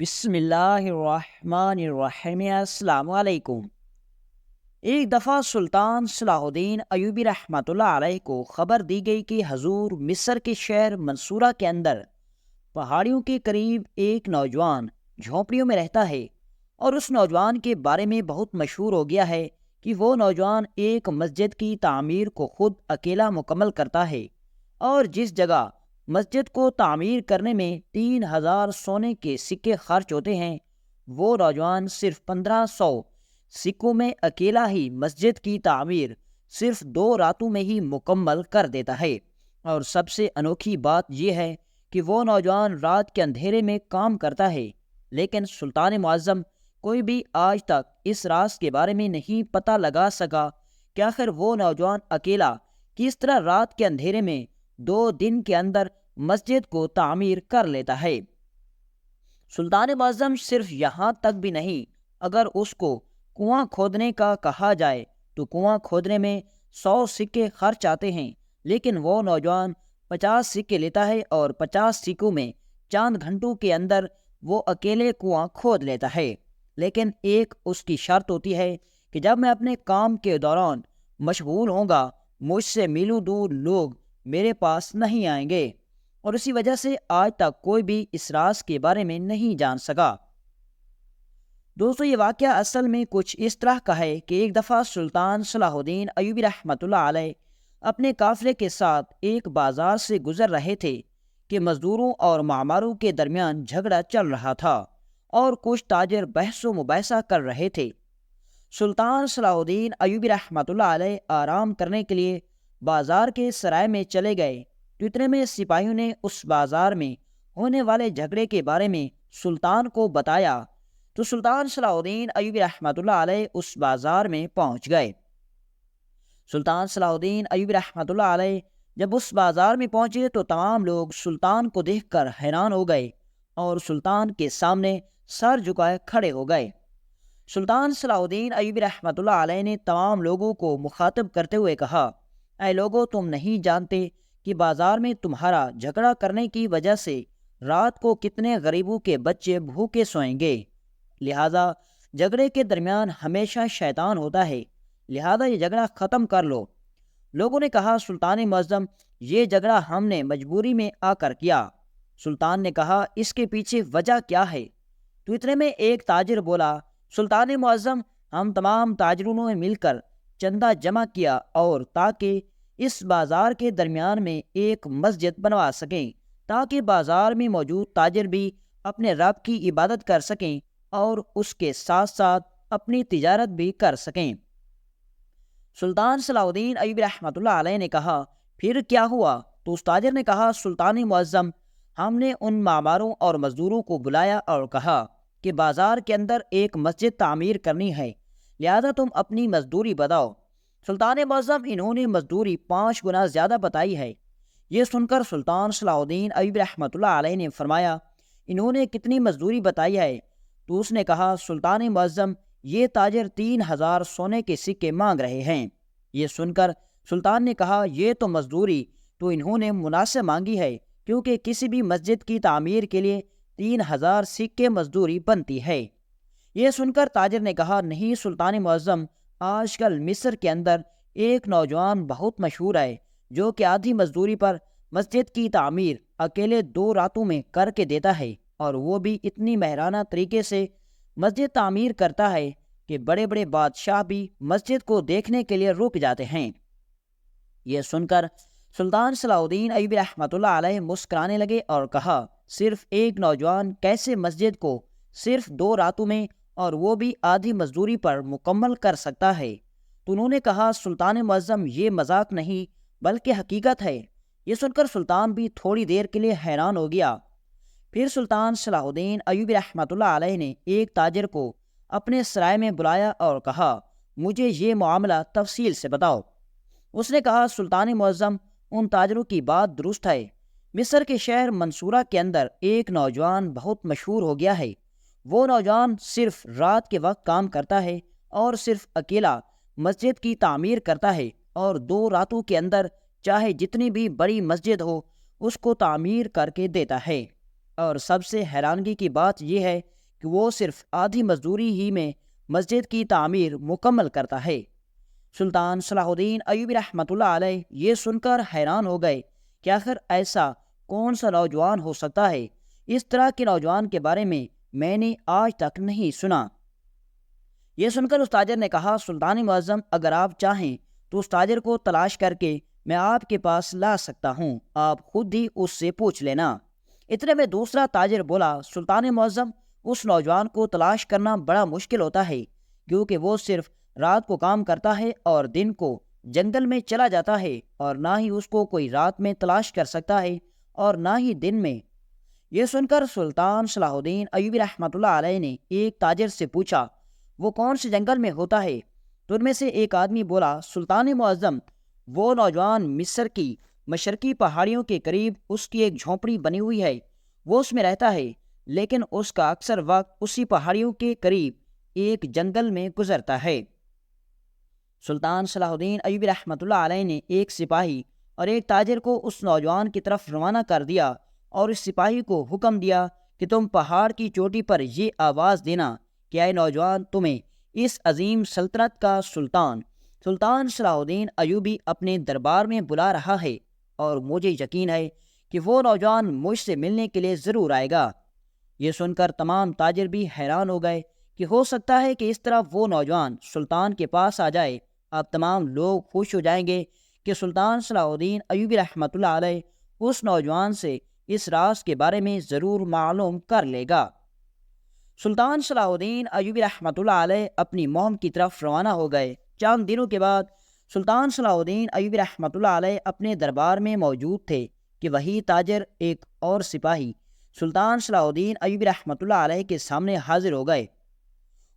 بسم اللہ الرحمن الرحیم۔ السلام علیکم۔ ایک دفعہ سلطان صلاح الدین ایوبی رحمۃ اللہ علیہ کو خبر دی گئی کہ حضور مصر کے شہر منصورہ کے اندر پہاڑیوں کے قریب ایک نوجوان جھونپڑیوں میں رہتا ہے، اور اس نوجوان کے بارے میں بہت مشہور ہو گیا ہے کہ وہ نوجوان ایک مسجد کی تعمیر کو خود اکیلا مکمل کرتا ہے، اور جس جگہ مسجد کو تعمیر کرنے میں 3000 سونے کے سکے خرچ ہوتے ہیں، وہ نوجوان صرف 1500 سکوں میں اکیلا ہی مسجد کی تعمیر صرف 2 راتوں میں ہی مکمل کر دیتا ہے۔ اور سب سے انوکھی بات یہ ہے کہ وہ نوجوان رات کے اندھیرے میں کام کرتا ہے، لیکن سلطان معظم کوئی بھی آج تک اس راز کے بارے میں نہیں پتہ لگا سکا کہ آخر وہ نوجوان اکیلا کس طرح رات کے اندھیرے میں 2 دن کے اندر مسجد کو تعمیر کر لیتا ہے۔ سلطان معظم صرف یہاں تک بھی نہیں، اگر اس کو کنواں کھودنے کا کہا جائے تو کنواں کھودنے میں 100 سکے خرچ آتے ہیں، لیکن وہ نوجوان 50 سکے لیتا ہے، اور 50 سکوں میں چند گھنٹوں کے اندر وہ اکیلے کنواں کھود لیتا ہے۔ لیکن ایک اس کی شرط ہوتی ہے کہ جب میں اپنے کام کے دوران مشغول ہوں گا، مجھ سے میلوں دور لوگ میرے پاس نہیں آئیں گے، اور اسی وجہ سے آج تک کوئی بھی اس راز کے بارے میں نہیں جان سکا۔ دوستو، یہ واقعہ اصل میں کچھ اس طرح کا ہے کہ ایک دفعہ سلطان صلاح الدین ایوبی رحمۃ اللہ علیہ اپنے قافلے کے ساتھ ایک بازار سے گزر رہے تھے کہ مزدوروں اور معماروں کے درمیان جھگڑا چل رہا تھا، اور کچھ تاجر بحث و مباحثہ کر رہے تھے۔ سلطان صلاح الدین ایوبی رحمۃ اللہ علیہ آرام کرنے کے لیے بازار کے سرائے میں چلے گئے تو اتنے میں سپاہیوں نے اس بازار میں ہونے والے جھگڑے کے بارے میں سلطان کو بتایا، تو سلطان صلاح الدین ایوبی رحمۃ اللہ علیہ اس بازار میں پہنچ گئے۔ سلطان صلاح الدین ایوبی رحمۃ اللہ علیہ جب اس بازار میں پہنچے تو تمام لوگ سلطان کو دیکھ کر حیران ہو گئے، اور سلطان کے سامنے سر جھکائے کھڑے ہو گئے۔ سلطان صلاح الدین ایوبی رحمۃ اللہ علیہ نے تمام لوگوں کو مخاطب کرتے ہوئے کہا، اے لوگو، تم نہیں جانتے کہ بازار میں تمہارا جھگڑا کرنے کی وجہ سے رات کو کتنے غریبوں کے بچے بھوکے سوئیں گے۔ لہذا جھگڑے کے درمیان ہمیشہ شیطان ہوتا ہے، لہذا یہ جھگڑا ختم کر لو۔ لوگوں نے کہا، سلطان معظم، یہ جھگڑا ہم نے مجبوری میں آ کر کیا۔ سلطان نے کہا، اس کے پیچھے وجہ کیا ہے؟ تو اتنے میں ایک تاجر بولا، سلطان معظم، ہم تمام تاجروں نے مل کر چندہ جمع کیا، اور تاکہ اس بازار کے درمیان میں ایک مسجد بنوا سکیں، تاکہ بازار میں موجود تاجر بھی اپنے رب کی عبادت کر سکیں اور اس کے ساتھ ساتھ اپنی تجارت بھی کر سکیں۔ سلطان صلاح الدین ایوبی رحمۃ اللہ علیہ نے کہا، پھر کیا ہوا؟ تو اس تاجر نے کہا، سلطان معظم، ہم نے ان معماروں اور مزدوروں کو بلایا اور کہا کہ بازار کے اندر ایک مسجد تعمیر کرنی ہے، لہذا تم اپنی مزدوری بتاؤ۔ سلطان معظم، انہوں نے مزدوری 5 گنا زیادہ بتائی ہے۔ یہ سن کر سلطان صلاح الدین ایوبی رحمۃ اللہ علیہ نے فرمایا، انہوں نے کتنی مزدوری بتائی ہے؟ تو اس نے کہا، سلطان معظم، یہ تاجر 3000 سونے کے سکے مانگ رہے ہیں۔ یہ سن کر سلطان نے کہا، یہ تو مزدوری تو انہوں نے مناسب مانگی ہے، کیونکہ کسی بھی مسجد کی تعمیر کے لیے 3000 سکے مزدوری بنتی ہے۔ یہ سن کر تاجر نے کہا، نہیں سلطان معظم، آج کل مصر کے اندر ایک نوجوان بہت مشہور ہے جو کہ آدھی مزدوری پر مسجد کی تعمیر اکیلے 2 راتوں میں کر کے دیتا ہے، اور وہ بھی اتنی ماہرانہ طریقے سے مسجد تعمیر کرتا ہے کہ بڑے بڑے بادشاہ بھی مسجد کو دیکھنے کے لیے رک جاتے ہیں۔ یہ سن کر سلطان صلاح الدین ایوبی رحمۃ اللہ علیہ مسکرانے لگے اور کہا، صرف ایک نوجوان کیسے مسجد کو صرف 2 راتوں میں، اور وہ بھی آدھی مزدوری پر مکمل کر سکتا ہے؟ تو انہوں نے کہا، سلطان معظم، یہ مذاق نہیں بلکہ حقیقت ہے۔ یہ سن کر سلطان بھی تھوڑی دیر کے لیے حیران ہو گیا۔ پھر سلطان صلاح الدین ایوبی رحمۃ اللہ علیہ نے ایک تاجر کو اپنے سرائے میں بلایا اور کہا، مجھے یہ معاملہ تفصیل سے بتاؤ۔ اس نے کہا، سلطان معظم، ان تاجروں کی بات درست ہے۔ مصر کے شہر منصورہ کے اندر ایک نوجوان بہت مشہور ہو گیا ہے۔ وہ نوجوان صرف رات کے وقت کام کرتا ہے، اور صرف اکیلا مسجد کی تعمیر کرتا ہے، اور 2 راتوں کے اندر چاہے جتنی بھی بڑی مسجد ہو اس کو تعمیر کر کے دیتا ہے۔ اور سب سے حیرانگی کی بات یہ ہے کہ وہ صرف آدھی مزدوری ہی میں مسجد کی تعمیر مکمل کرتا ہے۔ سلطان صلاح الدین ایوبی رحمۃ اللہ علیہ یہ سن کر حیران ہو گئے کہ آخر ایسا کون سا نوجوان ہو سکتا ہے؟ اس طرح کے نوجوان کے بارے میں نے آج تک نہیں سنا۔ یہ سن کر اس تاجر نے کہا، سلطان معظم، اگر آپ چاہیں تو اس تاجر کو تلاش کر کے میں آپ کے پاس لا سکتا ہوں، آپ خود ہی اس سے پوچھ لینا۔ اتنے میں دوسرا تاجر بولا، سلطان معظم، اس نوجوان کو تلاش کرنا بڑا مشکل ہوتا ہے، کیونکہ وہ صرف رات کو کام کرتا ہے اور دن کو جنگل میں چلا جاتا ہے، اور نہ ہی اس کو کوئی رات میں تلاش کر سکتا ہے اور نہ ہی دن میں۔ یہ سن کر سلطان صلاح الدین ایوبی رحمۃ اللہ علیہ نے ایک تاجر سے پوچھا، وہ کون سے جنگل میں ہوتا ہے؟ تو ان میں سے ایک آدمی بولا، سلطان معظم، وہ نوجوان مصر کی مشرقی پہاڑیوں کے قریب اس کی ایک جھونپڑی بنی ہوئی ہے، وہ اس میں رہتا ہے، لیکن اس کا اکثر وقت اسی پہاڑیوں کے قریب ایک جنگل میں گزرتا ہے۔ سلطان صلاح الدین ایوبی رحمۃ اللہ علیہ نے ایک سپاہی اور ایک تاجر کو اس نوجوان کی طرف روانہ کر دیا اور اس سپاہی کو حکم دیا کہ تم پہاڑ کی چوٹی پر یہ آواز دینا کہ اے نوجوان، تمہیں اس عظیم سلطنت کا سلطان صلاح الدین ایوبی اپنے دربار میں بلا رہا ہے، اور مجھے یقین ہے کہ وہ نوجوان مجھ سے ملنے کے لیے ضرور آئے گا۔ یہ سن کر تمام تاجر بھی حیران ہو گئے کہ ہو سکتا ہے کہ اس طرح وہ نوجوان سلطان کے پاس آ جائے۔ اب تمام لوگ خوش ہو جائیں گے کہ سلطان صلاح الدین ایوبی رحمۃ اللہ علیہ اس نوجوان سے اس راز کے بارے میں ضرور معلوم کر لے گا۔ سلطان صلاح الدین ایوبی رحمۃ اللہ علیہ اپنی مہم کی طرف روانہ ہو گئے۔ چند دنوں کے بعد سلطان صلاح الدین ایوبی رحمۃ اللہ علیہ اپنے دربار میں موجود تھے کہ وہی تاجر ایک اور سپاہی سلطان صلاح الدین ایوبی رحمۃ اللہ علیہ کے سامنے حاضر ہو گئے۔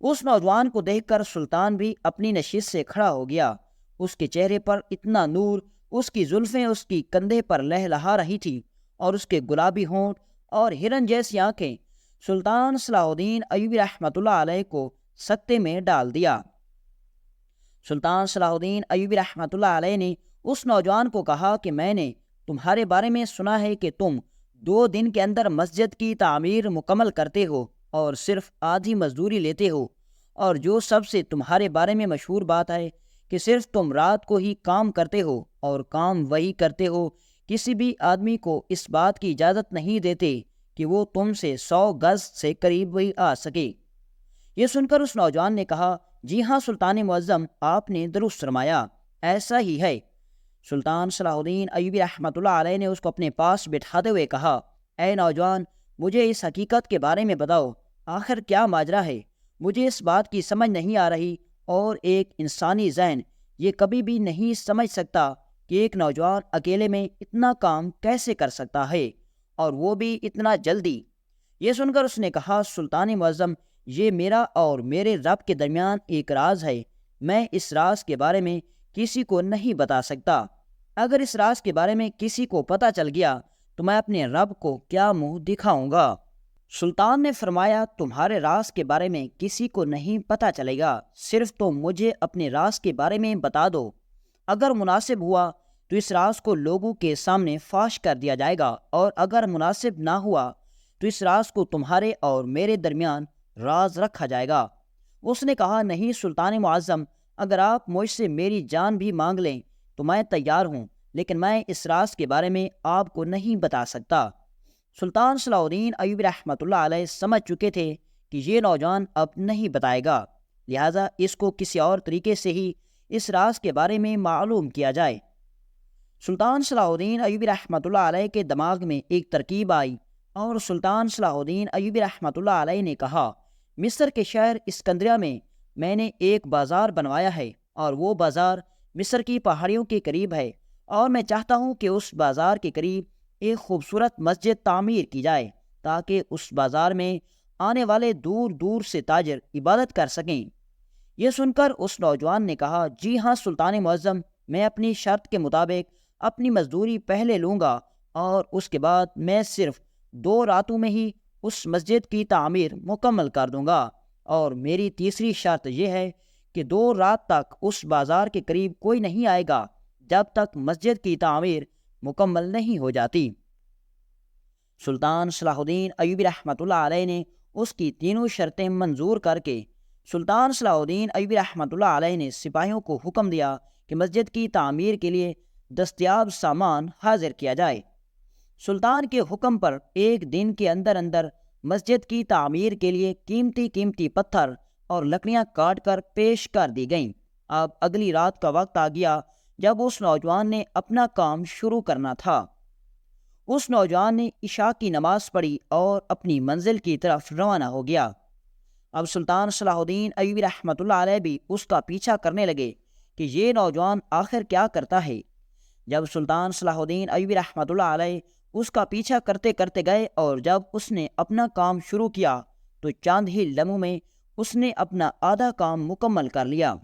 اس نوجوان کو دیکھ کر سلطان بھی اپنی نشست سے کھڑا ہو گیا۔ اس کے چہرے پر اتنا نور، اس کی زلفیں اس کی کندھے پر لہلہا رہی تھی، اور اس کے گلابی ہونٹ اور ہرن جیسی آنکھیں سلطان صلاح الدین ایوبی رحمۃ اللہ علیہ کو سکتے میں ڈال دیا۔ سلطان صلاح الدین ایوبی رحمۃ اللہ علیہ نے اس نوجوان کو کہا کہ میں نے تمہارے بارے میں سنا ہے کہ تم 2 دن کے اندر مسجد کی تعمیر مکمل کرتے ہو اور صرف آدھی مزدوری لیتے ہو، اور جو سب سے تمہارے بارے میں مشہور بات ہے کہ صرف تم رات کو ہی کام کرتے ہو اور کام وہی کرتے ہو، کسی بھی آدمی کو اس بات کی اجازت نہیں دیتے کہ وہ تم سے 100 گز سے قریب بھی آ سکے۔ یہ سن کر اس نوجوان نے کہا، جی ہاں سلطان معظم، آپ نے درست فرمایا، ایسا ہی ہے۔ سلطان صلاح الدین ایوبی رحمۃ اللہ علیہ نے اس کو اپنے پاس بٹھاتے ہوئے کہا، اے نوجوان، مجھے اس حقیقت کے بارے میں بتاؤ، آخر کیا ماجرا ہے؟ مجھے اس بات کی سمجھ نہیں آ رہی، اور ایک انسانی ذہن یہ کبھی بھی نہیں سمجھ سکتا کہ ایک نوجوان اکیلے میں اتنا کام کیسے کر سکتا ہے، اور وہ بھی اتنا جلدی۔ یہ سن کر اس نے کہا، سلطان معظم، یہ میرا اور میرے رب کے درمیان ایک راز ہے، میں اس راز کے بارے میں کسی کو نہیں بتا سکتا۔ اگر اس راز کے بارے میں کسی کو پتہ چل گیا تو میں اپنے رب کو کیا منہ دکھاؤں گا؟ سلطان نے فرمایا، تمہارے راز کے بارے میں کسی کو نہیں پتہ چلے گا، صرف تم مجھے اپنے راز کے بارے میں بتا دو۔ اگر مناسب ہوا تو اس راز کو لوگوں کے سامنے فاش کر دیا جائے گا، اور اگر مناسب نہ ہوا تو اس راز کو تمہارے اور میرے درمیان راز رکھا جائے گا۔ اس نے کہا، نہیں سلطان معظم، اگر آپ مجھ سے میری جان بھی مانگ لیں تو میں تیار ہوں، لیکن میں اس راز کے بارے میں آپ کو نہیں بتا سکتا۔ سلطان صلاح الدین ایوبی رحمۃ اللہ علیہ سمجھ چکے تھے کہ یہ نوجوان اب نہیں بتائے گا، لہٰذا اس کو کسی اور طریقے سے ہی اس راز کے بارے میں معلوم کیا جائے۔ سلطان صلاح الدین ایوبی رحمۃ اللہ علیہ کے دماغ میں ایک ترکیب آئی، اور سلطان صلاح الدین ایوبی رحمۃ اللہ علیہ نے کہا، مصر کے شہر اسکندریہ میں نے ایک بازار بنوایا ہے، اور وہ بازار مصر کی پہاڑیوں کے قریب ہے، اور میں چاہتا ہوں کہ اس بازار کے قریب ایک خوبصورت مسجد تعمیر کی جائے تاکہ اس بازار میں آنے والے دور دور سے تاجر عبادت کر سکیں۔ یہ سن کر اس نوجوان نے کہا، جی ہاں سلطان معظم، میں اپنی شرط کے مطابق اپنی مزدوری پہلے لوں گا، اور اس کے بعد میں صرف 2 راتوں میں ہی اس مسجد کی تعمیر مکمل کر دوں گا، اور میری تیسری شرط یہ ہے کہ 2 رات تک اس بازار کے قریب کوئی نہیں آئے گا جب تک مسجد کی تعمیر مکمل نہیں ہو جاتی۔ سلطان صلاح الدین ایوبی رحمۃ اللہ علیہ نے اس کی تینوں شرطیں منظور کر کے سلطان صلاح الدین ایوبی رحمۃ اللہ علیہ نے سپاہیوں کو حکم دیا کہ مسجد کی تعمیر کے لیے دستیاب سامان حاضر کیا جائے۔ سلطان کے حکم پر ایک دن کے اندر اندر مسجد کی تعمیر کے لیے قیمتی پتھر اور لکڑیاں کاٹ کر پیش کر دی گئیں۔ اب اگلی رات کا وقت آ گیا جب اس نوجوان نے اپنا کام شروع کرنا تھا۔ اس نوجوان نے عشاء کی نماز پڑھی اور اپنی منزل کی طرف روانہ ہو گیا۔ اب سلطان صلاح الدین ایوبی رحمۃ اللہ علیہ بھی اس کا پیچھا کرنے لگے کہ یہ نوجوان آخر کیا کرتا ہے۔ جب سلطان صلاح الدین ایوبی رحمۃ اللہ علیہ اس کا پیچھا کرتے کرتے گئے اور جب اس نے اپنا کام شروع کیا تو چند ہی لمحوں میں اس نے اپنا آدھا کام مکمل کر لیا۔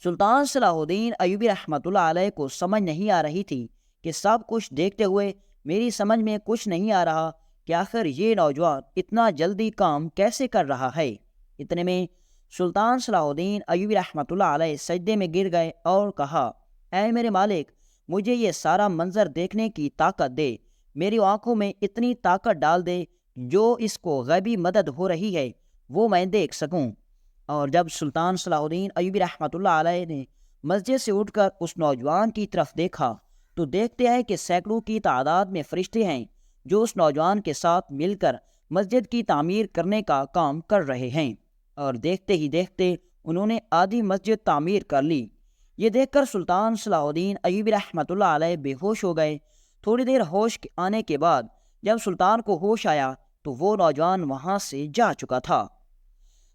سلطان صلاح الدین ایوبی رحمۃ اللہ علیہ کو سمجھ نہیں آ رہی تھی کہ سب کچھ دیکھتے ہوئے میری سمجھ میں کچھ نہیں آ رہا کہ آخر یہ نوجوان اتنا جلدی کام کیسے کر رہا ہے۔ اتنے میں سلطان صلاح الدین ایوبی رحمۃ اللہ علیہ سجدے میں گر گئے اور کہا، اے میرے مالک، مجھے یہ سارا منظر دیکھنے کی طاقت دے، میری آنکھوں میں اتنی طاقت ڈال دے جو اس کو غیبی مدد ہو رہی ہے وہ میں دیکھ سکوں۔ اور جب سلطان صلاح الدین ایوبی رحمۃ اللہ علیہ نے مسجد سے اٹھ کر اس نوجوان کی طرف دیکھا تو دیکھتے ہیں کہ سینکڑوں کی تعداد میں فرشتے ہیں جو اس نوجوان کے ساتھ مل کر مسجد کی تعمیر کرنے کا کام کر رہے ہیں، اور دیکھتے ہی دیکھتے انہوں نے آدھی مسجد تعمیر کر لی۔ یہ دیکھ کر سلطان صلاح الدین ایوبی رحمۃ اللہ علیہ بے ہوش ہو گئے۔ تھوڑی دیر ہوش آنے کے بعد جب سلطان کو ہوش آیا تو وہ نوجوان وہاں سے جا چکا تھا۔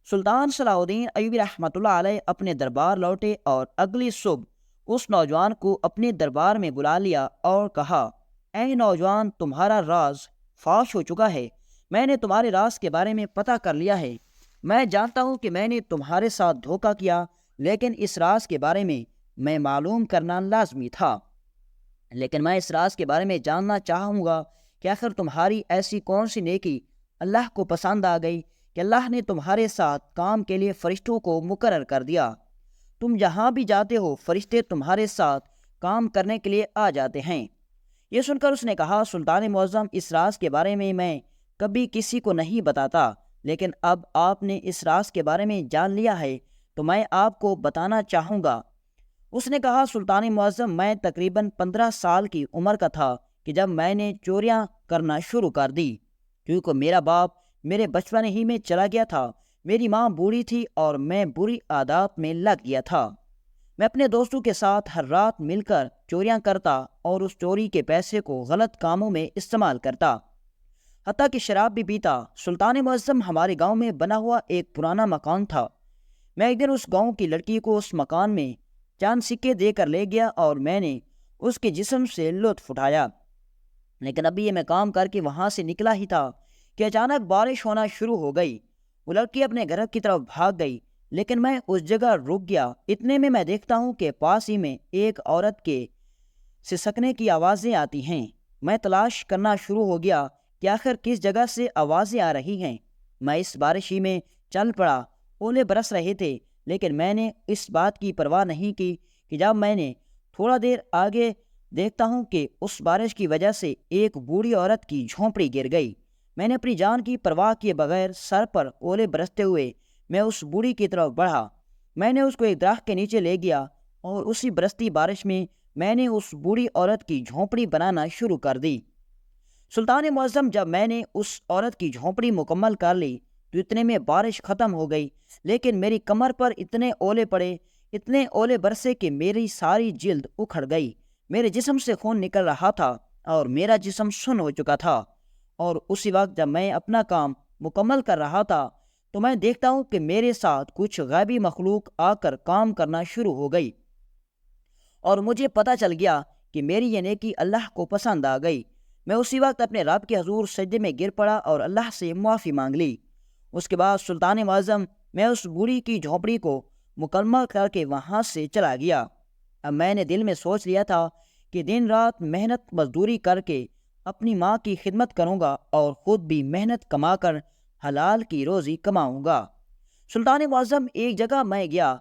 سلطان صلاح الدین ایوبی رحمۃ اللہ علیہ اپنے دربار لوٹے اور اگلی صبح اس نوجوان کو اپنے دربار میں بلا لیا اور کہا، اے نوجوان، تمہارا راز فاش ہو چکا ہے۔ میں نے تمہارے راز کے بارے میں پتہ کر لیا ہے۔ میں جانتا ہوں کہ میں نے تمہارے ساتھ دھوکہ کیا، لیکن اس راز کے بارے میں معلوم کرنا لازمی تھا۔ لیکن میں اس راز کے بارے میں جاننا چاہوں گا کہ آخر تمہاری ایسی کون سی نیکی اللہ کو پسند آ گئی کہ اللہ نے تمہارے ساتھ کام کے لیے فرشتوں کو مقرر کر دیا۔ تم جہاں بھی جاتے ہو فرشتے تمہارے ساتھ کام کرنے کے لیے آ جاتے ہیں۔ یہ سن کر اس نے کہا، سلطان معظم، اس راز کے بارے میں کبھی کسی کو نہیں بتاتا، لیکن اب آپ نے اس راز کے بارے میں جان لیا ہے تو میں آپ کو بتانا چاہوں گا۔ اس نے کہا، سلطان معظم، میں تقریباً 15 سال کی عمر کا تھا کہ جب میں نے چوریاں کرنا شروع کر دی، کیونکہ میرا باپ میرے بچپن ہی میں چلا گیا تھا، میری ماں بوڑھی تھی اور میں بری عادات میں لگ گیا تھا۔ میں اپنے دوستوں کے ساتھ ہر رات مل کر چوریاں کرتا اور اس چوری کے پیسے کو غلط کاموں میں استعمال کرتا، حتیٰ کہ شراب بھی پیتا۔ سلطان معظم، ہمارے گاؤں میں بنا ہوا ایک پرانا مکان تھا۔ میں ایک دن اس گاؤں کی لڑکی کو اس مکان میں چاند سکے دے کر لے گیا اور میں نے اس کے جسم سے لطف اٹھایا، لیکن ابھی یہ میں کام کر کے وہاں سے نکلا ہی تھا کہ اچانک بارش ہونا شروع ہو گئی۔ وہ لڑکی اپنے گھر کی طرف بھاگ گئی، لیکن میں اس جگہ رک گیا۔ اتنے میں دیکھتا ہوں کہ پاس ہی میں ایک عورت کے سسکنے کی آوازیں آتی ہیں۔ میں تلاش کرنا شروع ہو گیا کہ آخر کس جگہ سے آوازیں آ رہی ہیں۔ میں اس بارش ہی میں چل پڑا۔ اولے برس رہے تھے، لیکن میں نے اس بات کی پرواہ نہیں کی کہ جب میں نے تھوڑا دیر آگے دیکھتا ہوں کہ اس بارش کی وجہ سے ایک بوڑھی عورت کی جھونپڑی گر گئی۔ میں نے اپنی جان کی پرواہ کیے بغیر سر پر اولے برستے ہوئے میں اس بوڑھی کی طرف بڑھا۔ میں نے اس کو ایک درخت کے نیچے لے گیا اور اسی برستی بارش میں نے اس بوڑھی عورت کی جھونپڑی بنانا شروع کر دی۔ سلطان معظم، جب میں نے اس عورت کی جھونپڑی مکمل کر لی تو اتنے میں بارش ختم ہو گئی، لیکن میری کمر پر اتنے اولے برسے کہ میری ساری جلد اکھڑ گئی۔ میرے جسم سے خون نکل رہا تھا اور میرا جسم سن ہو چکا تھا، اور اسی وقت جب میں اپنا کام مکمل کر رہا تھا تو میں دیکھتا ہوں کہ میرے ساتھ کچھ غیبی مخلوق آ کر کام کرنا شروع ہو گئی، اور مجھے پتہ چل گیا کہ میری یہ نیکی اللہ کو پسند آ گئی۔ میں اسی وقت اپنے رب کے حضور سجدے میں گر پڑا اور اللہ سے معافی مانگ لی۔ اس کے بعد سلطان معظم، میں اس بوڑھی کی جھونپڑی کو مکمل کر کے وہاں سے چلا گیا۔ اب میں نے دل میں سوچ لیا تھا کہ دن رات محنت مزدوری کر کے اپنی ماں کی خدمت کروں گا اور خود بھی محنت کما کر حلال کی روزی کماؤں گا۔ سلطان معظم، ایک جگہ میں گیا،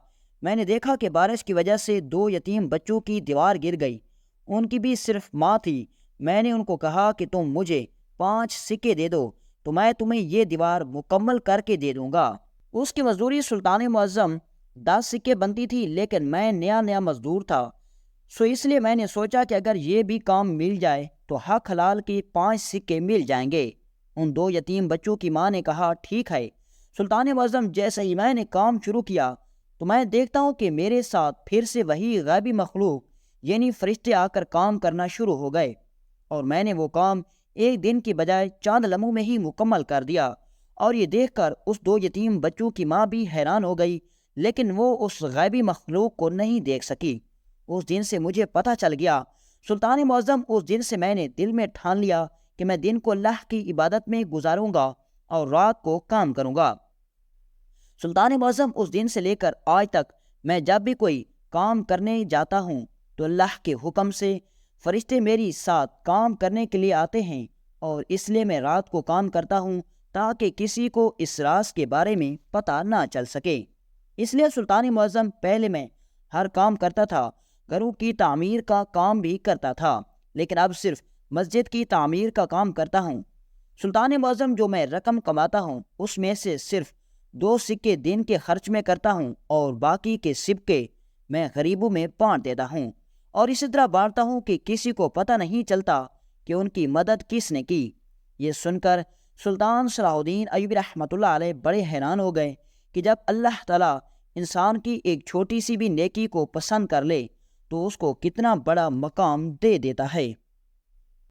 میں نے دیکھا کہ بارش کی وجہ سے 2 یتیم بچوں کی دیوار گر گئی۔ ان کی بھی صرف ماں تھی۔ میں نے ان کو کہا کہ تم مجھے 5 سکے دے دو تو میں تمہیں یہ دیوار مکمل کر کے دے دوں گا۔ اس کی مزدوری سلطان معظم 10 سکے بنتی تھی، لیکن میں نیا مزدور تھا، اس لیے میں نے سوچا کہ اگر یہ بھی کام مل جائے تو حق حلال کی 5 سکے مل جائیں گے۔ ان 2 یتیم بچوں کی ماں نے کہا ٹھیک ہے۔ سلطان معظم جیسے ہی میں نے کام شروع کیا تو میں دیکھتا ہوں کہ میرے ساتھ پھر سے وہی غیبی مخلوق یعنی فرشتے آ کر کام کرنا شروع ہو گئے، اور میں نے وہ کام ایک دن کی بجائے چند لمحوں میں ہی مکمل کر دیا۔ اور یہ دیکھ کر اس 2 یتیم بچوں کی ماں بھی حیران ہو گئی، لیکن وہ اس غیبی مخلوق کو نہیں دیکھ سکی۔ اس دن سے مجھے پتہ چل گیا، سلطان معظم اس دن سے میں نے دل میں ٹھان لیا کہ میں دن کو اللہ کی عبادت میں گزاروں گا اور رات کو کام کروں گا۔ سلطان معظم اس دن سے لے کر آج تک میں جب بھی کوئی کام کرنے جاتا ہوں تو اللہ کے حکم سے فرشتے میری ساتھ کام کرنے کے لیے آتے ہیں، اور اس لیے میں رات کو کام کرتا ہوں تاکہ کسی کو اس راز کے بارے میں پتہ نہ چل سکے۔ اس لیے سلطان معظم پہلے میں ہر کام کرتا تھا، گھروں کی تعمیر کا کام بھی کرتا تھا، لیکن اب صرف مسجد کی تعمیر کا کام کرتا ہوں۔ سلطان معظم جو میں رقم کماتا ہوں اس میں سے صرف 2 سکے دن کے خرچ میں کرتا ہوں، اور باقی کے سکے میں غریبوں میں بانٹ دیتا ہوں، اور اسی طرح بانٹتا ہوں کہ کسی کو پتہ نہیں چلتا کہ ان کی مدد کس نے کی۔ یہ سن کر سلطان صلاح الدین ایوبی رحمۃ اللہ علیہ بڑے حیران ہو گئے کہ جب اللہ تعالیٰ انسان کی ایک چھوٹی سی بھی نیکی کو پسند کر لے تو اس کو کتنا بڑا مقام دے دیتا ہے۔